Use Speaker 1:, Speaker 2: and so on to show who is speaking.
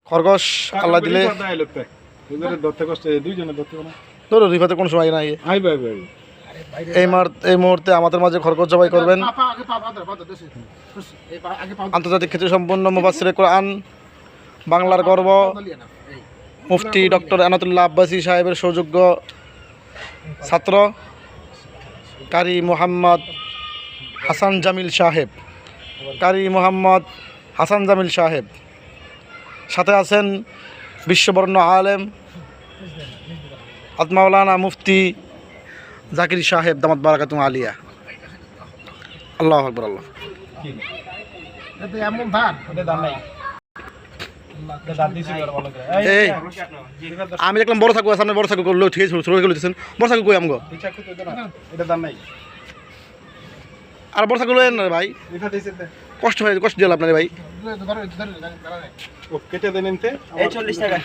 Speaker 1: খরগোশ আল্লাহ দিলে ধরো রিফাতে কোন সময় নাই। এই মুহূর্তে আমাদের মাঝে খরগোশ জবাই করবেন আন্তর্জাতিক খ্যাতি সম্পন্ন মুফাসসিরে কোরআন, বাংলার গর্ব, মুফতি ডক্টর আনাতুল্লাহ আব্বাসী সাহেবের সৌযোগ্য ছাত্র কারি মোহাম্মদ হাসান জামিল সাহেব, কারি মোহাম্মদ হাসান জামিল সাহেব। সাথে আছেন বিশ্ববরণ্য আলেম আত্মাওলানা মুফতি জাকির সাহেব দামাত বারাকাতুহু আলিয়া। আল্লাহু আকবার। আল্লাহ আমি দেখলাম বড় থাকবো সামনে বড় থাকবো করলো ঠিক আছে ছোট করতেছেন বড় থাকবো কই আমগো আর বড় থাকলো না ভাই কষ্ট হয় কষ্ট দিল আপনার ভাই
Speaker 2: কেটে দেন 40 টাকা।